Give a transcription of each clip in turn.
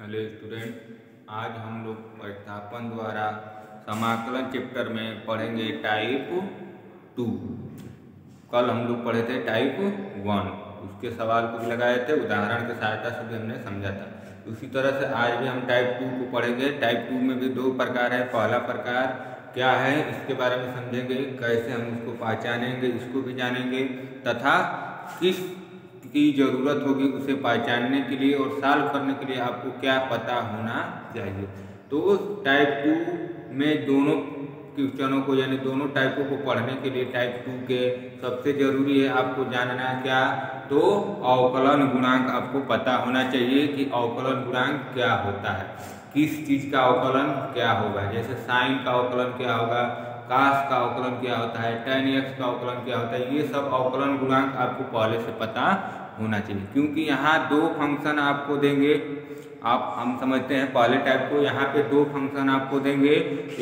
Hello student, आज हम लोग प्रतिस्थापन द्वारा समाकलन चैप्टर में पढ़ेंगे टाइप 2। कल हम लोग पढ़े थे टाइप 1, उसके सवाल को भी लगाए थे, उदाहरण की सहायता से भी हमने समझा था। उसी तरह से आज भी हम टाइप 2 को पढ़ेंगे। टाइप 2 में भी दो प्रकार है। पहला प्रकार क्या है इसके बारे में समझेंगे, कैसे हम उसको पहचानेंगे इसको भी जानेंगे, तथा किस की ज़रूरत होगी उसे पहचानने के लिए और सॉल्व करने के लिए आपको क्या पता होना चाहिए। तो टाइप 2 में दोनों क्वेश्चनों को यानी दोनों टाइपों को पढ़ने के लिए टाइप 2 के सबसे ज़रूरी है आपको जानना क्या, तो अवकलन गुणांक आपको पता होना चाहिए कि अवकलन गुणांक क्या होता है, किस चीज़ का अवकलन क्या होगा। जैसे साइन का अवकलन क्या होगा, कास का अवकलन क्या होता है, tan x का अवकलन क्या होता है, ये सब अवकलन गुणांक आपको पहले से पता होना चाहिए। क्योंकि यहाँ दो फंक्शन आपको देंगे, हम समझते हैं पहले टाइप को। यहाँ पे दो फंक्शन आपको देंगे,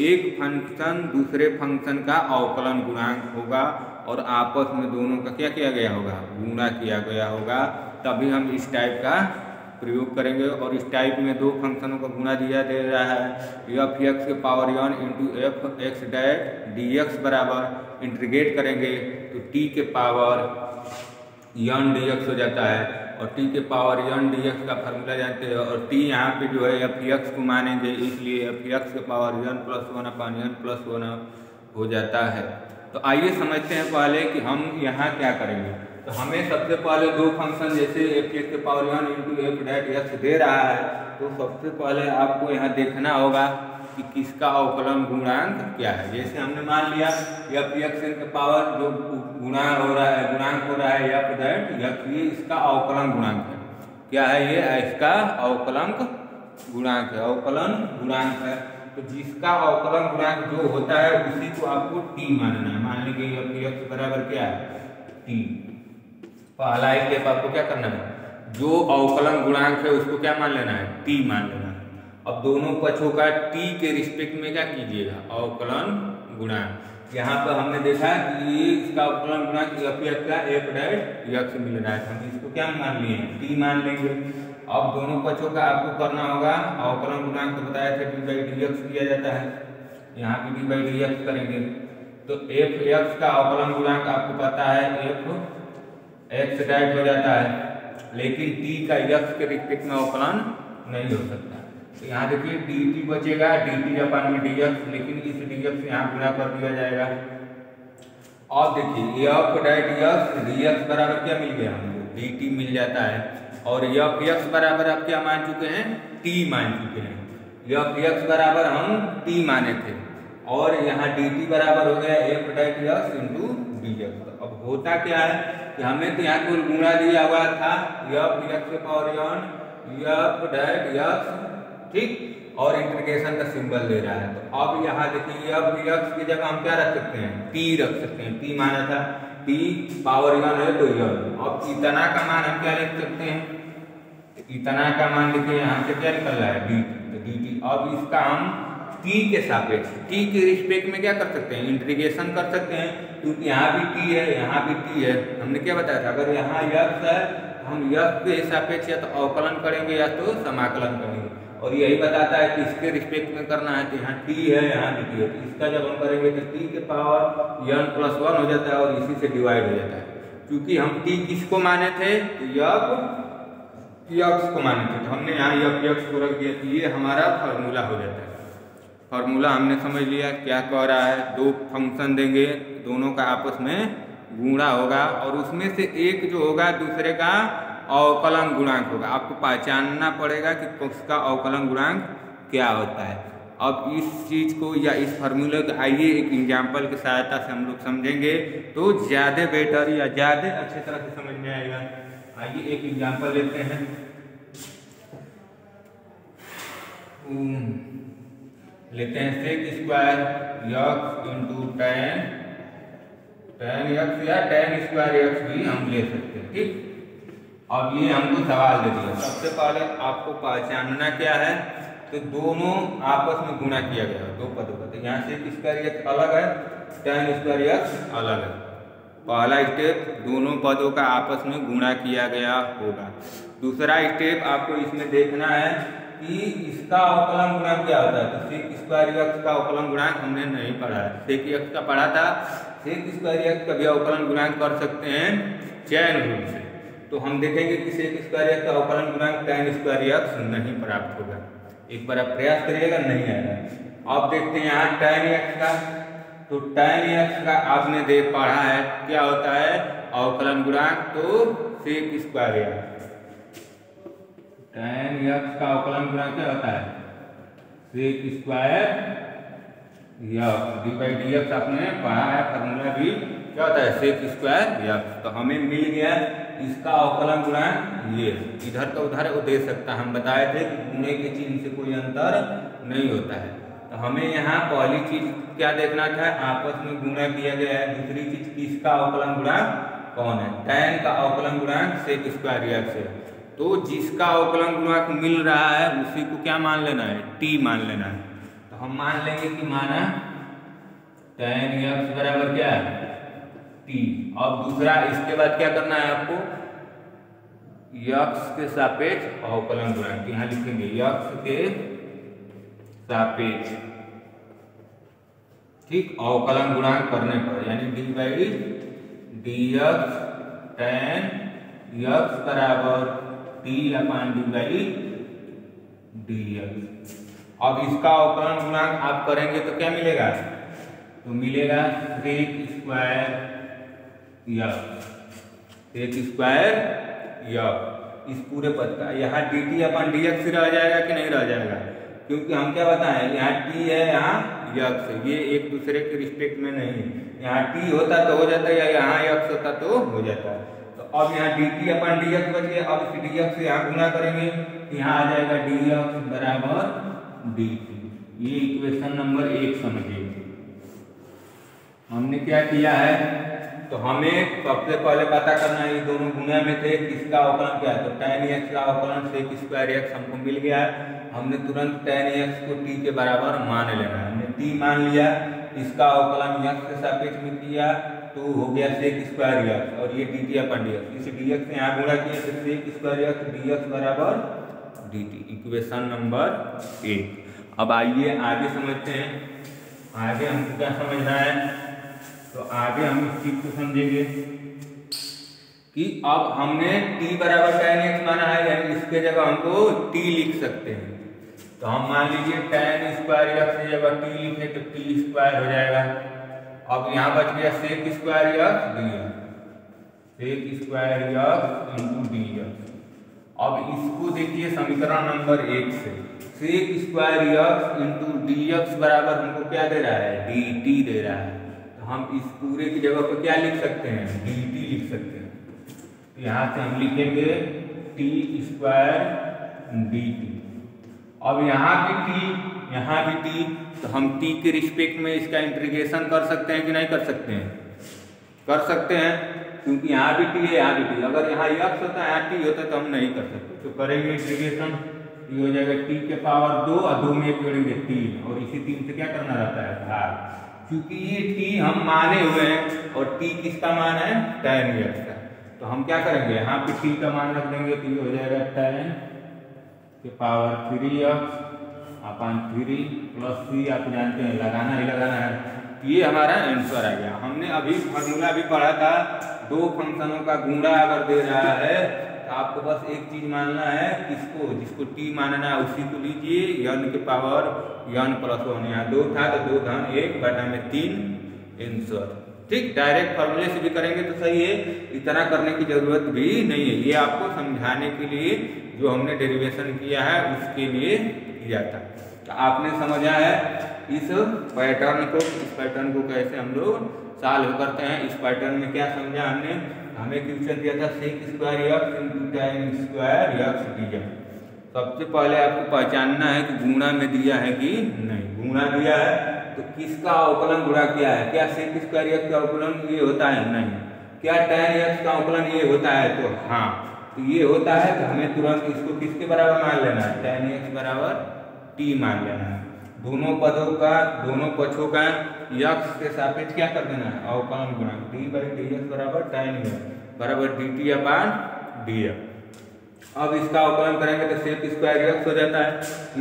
एक फंक्शन दूसरे फंक्शन का अवकलन गुणांक होगा और आपस में दोनों का क्या किया गया होगा, गुणा किया गया होगा। तभी हम इस टाइप का प्रयोग करेंगे। और इस टाइप में दो फंक्शनों का गुणा दिया दे रहा है एफ एक्स के power n into F x that D x बराबर इंटीग्रेट करेंगे तो टी के पावर n डी एक्स हो जाता है। और टी के पावर n डी एक्स का फार्मूला जानते हैं। और टी यहाँ पे जो है एफ एक्स को मानेंगे, इसलिए एफ एक्स के पावर n प्लस 1 अपन n प्लस 1 हो जाता है। तो आइए समझते हैं पहले कि हम यहाँ क्या करेंगे। तो हमें सबसे पहले दो फंक्शन जैसे एफ एक्स के power n into F dot X दे रहा है, तो सबसे पहले आपको यहाँ देखना होगा कि किसका अवकलन गुणांक क्या है। जैसे हमने मान लिया एफ एक्स के पावर जो गुणांक हो रहा है एफ डैट एक्स, ये इसका अवकलन गुणांक है। क्या है ये, इसका अवकलन गुणांक है, अवकलन गुणांक है। तो जिसका अवकलन गुणांक जो होता है उसी को आपको टी मानना है। मान लीजिए एफ एक्स बराबर क्या है, टी। पहला स्टेप आपको क्या करना है, जो अवकलन गुणांक है उसको क्या मान लेना है, टी मान लेना है। अब दोनों पक्षों का टी के रिस्पेक्ट में क्या कीजिएगा, अवकलन गुणांक। यहाँ पर हमने देखा कि ये इसका अवकलन गुणांक एफ एक्स का एफ डैट एक्स मिल रहा है, हम इसको क्या मान लिए, टी मान लेंगे। अब दोनों पक्षों का आपको करना होगा अवकलन गुणांक, तो बताया था डी बाई डी एक्स किया जाता है, यहाँ पे डी बाई डी एक्स करेंगे। तो एफ एक्स का अवकलन गुणांक आपको पता है एफ एक्स डैट हो जाता है, लेकिन टी का एक्स के रिस्पेक्ट में अवकलन नहीं हो सकता। तो यहाँ देखिए डी टी बचेगा, डी टी अपन में डी एक्स, लेकिन इस डी एक्स यहाँ गुणा कर दिया जाएगा। और देखिए F dot x D x बराबर क्या मिल गया हमको, डी टी मिल जाता है। और एफ एक्स बराबर आप क्या मान चुके हैं, टी मान चुके हैं। एफ एक्स बराबर हम टी माने थे और यहाँ डी टी बराबर हो गया F dot x into D x. अब होता क्या है कि हमने तो यहाँ कुल गुणा दिया हुआ था एफ एक्स के power n F dot x, ठीक, और इंटीग्रेशन का सिंबल दे रहा है। तो अब यहाँ देखिए एफ एक्स की जगह हम क्या रख सकते हैं, टी रख सकते हैं। टी माना था, टी पावर n है तो n। अब इतना का मान हम क्या लिख सकते हैं, इतना का मान लिखिए, यहाँ से क्या निकल रहा है, डी टी। तो डी टी अब इसका हम टी के सापेक्ष, टी के रिस्पेक्ट में क्या कर सकते हैं, इंटीग्रेशन कर सकते हैं। क्योंकि यहाँ भी टी है, यहाँ भी टी है। हमने क्या बताया था, अगर यहाँ एक्स है हम एक्स के सापेक्ष या तो अवकलन करेंगे या तो समाकलन करेंगे। और यही बताता है कि इसके रिस्पेक्ट में करना है, तो यहाँ टी है यहाँ भी टी है। तो इसका जब हम करेंगे तो टी के पावर n प्लस 1 हो जाता है और इसी से डिवाइड हो जाता है। क्योंकि हम टी किसको माने थे, तो एक्स को माने थे, तो हमने यहाँ एफ एक्स को रख दिया। तो ये हमारा फार्मूला हो जाता है। फार्मूला हमने समझ लिया क्या कह रहा है, दो फंक्शन देंगे, दोनों का आपस में गुणा होगा और उसमें से एक जो होगा दूसरे का अवकलन गुणांक होगा। आपको पहचानना पड़ेगा कि उसका अवकलन गुणांक क्या होता है। अब इस चीज़ को या इस फार्मूले को आइए एक एग्जाम्पल की सहायता से हम लोग समझेंगे तो ज़्यादा बेटर या ज़्यादा अच्छी तरह से समझ में आएगा। आइए एक एग्जाम्पल लेते हैं। लेते हैं sec square x into tan x या टेन स्क्वायर एक्स भी हम ले सकते हैं, ठीक। अब ये हमको सवाल दे दिया। सबसे पहले आपको पहचानना क्या है, तो दोनों आपस में गुणा किया गया है, दो पदों का। तो यहाँ से स्क्वायर एक्स अलग है, टेन स्क्वायर एक्स अलग है। पहला स्टेप दोनों पदों का आपस में गुणा किया गया होगा। दूसरा स्टेप आपको इसमें देखना है कि इसका अवकलन गुणांक क्या होता है, तो सेक स्क्वायर एक्स का अवकलन गुणांक हमने नहीं पढ़ा है। सेक एक्स का पढ़ा था, सेक स्क्वायर एक्स का भी अवकलन गुणांक कर सकते हैं चैन रूल से। तो हम देखेंगे कि सेक स्क्वायर एक्स का अवकलन गुणांक tan स्क्वायर एक्स नहीं प्राप्त होगा। एक बार आप प्रयास करिएगा, नहीं आएगा। अब देखते हैं यहाँ tan एक्स का, तो tan एक्स का आपने देख पढ़ा है क्या होता है अवकलन गुणांक, तो sec square x tan x का अवकलन गुणांक क्या होता है, sec square x d by d x आपने पढ़ा है, फॉर्मूला भी क्या होता है सेक स्क्वायर एक्स। तो हमें मिल गया इसका अवकलन गुणांक, ये इधर का उधर वो दे सकता है। हम बताए थे कि गुणे के चिन्ह से कोई अंतर नहीं होता है। तो हमें यहाँ पहली चीज क्या देखना था, आपस में गुणा किया गया है। दूसरी चीज किसका अवकलन गुणांक कौन है, tan का अवकलन गुणांक सेक स्क्वायर एक्स है। तो जिसका अवकलन गुणांक मिल रहा है उसी को क्या मान लेना है, t मान लेना है। तो हम मान लेंगे कि माना tan एक्स बराबर क्या है t। अब दूसरा इसके बाद क्या करना है आपको, x के सापेक्ष अवकलन गुणांक, यहाँ लिखेंगे x के सापेक्ष, ठीक, अवकलन गुणांक करने पर, यानी D by d x tan x बराबर t upon D by d x. अब इसका अवकलन गुणांक आप करेंगे तो क्या मिलेगा, तो मिलेगा sec square x, sec square x, इस पूरे पद का। यहाँ डी टी अपन डी एक्स रह जाएगा कि नहीं रह जाएगा, क्योंकि हम क्या बताएं यहाँ टी है यहाँ एक्स है, ये एक दूसरे के रिस्पेक्ट में नहीं है। यहाँ टी होता तो हो जाता या यहाँ एक्स होता तो हो जाता। तो अब यहाँ डी टी अपन डी एक्स बच गया। अब इस डी एक्स से यहाँ गुणा करेंगे, यहाँ आ जाएगा डी एक्स बराबर डी टी। ये इक्वेशन नंबर 1 समझिए। हमने क्या किया है, तो हमें सबसे पहले पता करना है ये दोनों गुणा में थे किसका अवकलन क्या है, तो tan x का अवकलन सेक स्क्वायर x हमको मिल गया है। हमने तुरंत tan x को t के बराबर मान लेना है। हमने t मान लिया, इसका अवकलन x के सापेक्ष में किया तो हो गया सेक स्क्वायर x, और ये dt अपन dx, इस dx से यहाँ गुणा किया तो सेक स्क्वायर x dx बराबर dt, इक्वेशन नंबर 1। अब आइए आगे समझते हैं, आगे हमको क्या समझना है। तो आगे हम इस चीज को समझेंगे कि अब हमने t बराबर tan x माना है, यानी इसके जगह हमको t लिख सकते हैं। तो हम मान लीजिए tan स्क्वायर x की जगह t लिखे तो t स्क्वायर हो जाएगा। अब यहाँ बच गया sec square x dx, sec square x into dx। अब इसको देखिए समीकरण नंबर 1 से, sec square x into dx बराबर हमको क्या दे रहा है, dt दे रहा है। हम इस पूरे की जगह पर क्या लिख सकते हैं, dt लिख सकते हैं। तो यहाँ से हम लिखेंगे t स्क्वायर dt। अब यहाँ भी t, यहाँ भी t, तो हम t के रिस्पेक्ट में इसका इंटीग्रेशन कर सकते हैं कि नहीं कर सकते हैं, कर सकते हैं, क्योंकि यहाँ भी t है यहाँ भी t। अगर यहाँ x होता है यहाँ t होता है तो हम नहीं कर सकते। तो करेंगे इंटीग्रेशन, ये हो जाएगा t के पावर 2 और 2 में 1 जोड़ेंगे 3, और इसी 3 से क्या करना रहता है भाग, क्योंकि ये t हम माने हुए हैं और t किसका मान है, tan x का। तो हम क्या करेंगे यहाँ पे t का मान रख देंगे, तो ये हो जाएगा tan के पावर 3x अपन 3 प्लस c, आप जानते हैं लगाना ही लगाना है। ये हमारा आंसर आ गया। हमने अभी फॉर्मूला भी पढ़ा था, दो फंक्शनों का गुणा अगर दे रहा है तो आपको बस एक चीज मानना है, किसको, जिसको t मानना है उसी को लीजिए, n के पावर n प्लस 1, यहाँ 2 था तो 2 धन 1 बटा में 3 आंसर। ठीक, डायरेक्ट फॉर्मूले से भी करेंगे तो सही है, इतना करने की जरूरत भी नहीं है। ये आपको समझाने के लिए जो हमने डेरिवेशन किया है उसके लिए किया था। तो आपने समझा है इस पैटर्न को, इस पैटर्न को कैसे हम लोग सॉल्व करते हैं। इस पैटर्न में क्या समझा हमने, हमें क्वेश्चन दिया था sec square x into tan square x dx। सबसे पहले आपको पहचानना है कि गुणा में दिया है कि नहीं। गुणा दिया है तो किसका अवकलन गुणा किया है, क्या सेक स्क्वायर एक्स का अवकलन ये होता है, नहीं। क्या tan x का अवकलन ये होता है, तो हाँ, तो ये होता है। तो हमें तुरंत इसको किसके बराबर मान लेना है, tan x बराबर t मान लेना है। दोनों पदों का, दोनों पक्षों का x के सापेक्ष क्या कर देना है, अवकलन गुणांक d बाई dx बराबर tan x बराबर dt अपान dx। अब इसका अवकलन करेंगे तो सेक स्क्वायर एक्स हो जाता है,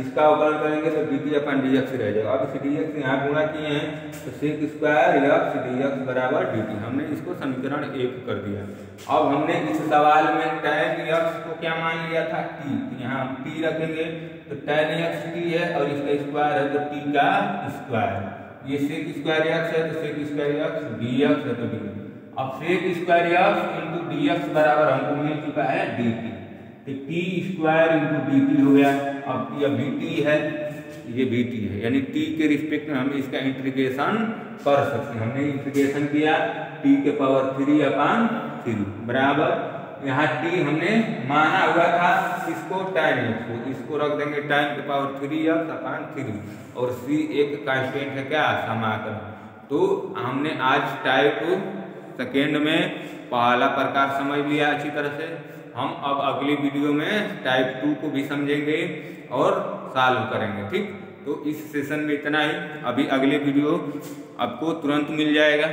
इसका अवकलन करेंगे तो dt अपन dx रह जाएगा। अब इस dx यहाँ गुणा किए हैं तो सेक स्क्वायर एक्स dx बराबर dt, हमने इसको समीकरण 1 कर दिया। अब हमने इस सवाल में tan x को क्या मान लिया था, t, यहाँ हम t रखेंगे तो tan x t है और इसका स्क्वायर है तो t का स्क्वायर, ये सेक स्क्वायर एक्स है तो सेक स्क्वायर एक्स dx है तो dt। अब sec square x into dx बराबर हमको मिल चुका है dt, तो t square into d t हो गया। अब यह बी टी है, ये बी टी है, यानी टी के रिस्पेक्ट में हम इसका इंटीग्रेशन कर सकते हैं। हमने इंटीग्रेशन किया टी के पावर 3/3 बराबर, यहाँ टी हमने माना हुआ था इसको tan x, इसको रख देंगे tan के पावर 3x/3 और c एक कांस्टेंट है क्या, समाकलन। तो हमने आज टाइप सेकेंड में पहला प्रकार समझ लिया अच्छी तरह से। हम अब अगली वीडियो में टाइप 2 को भी समझेंगे और सॉल्व करेंगे, ठीक। तो इस सेशन में इतना ही, अभी अगले वीडियो आपको तुरंत मिल जाएगा।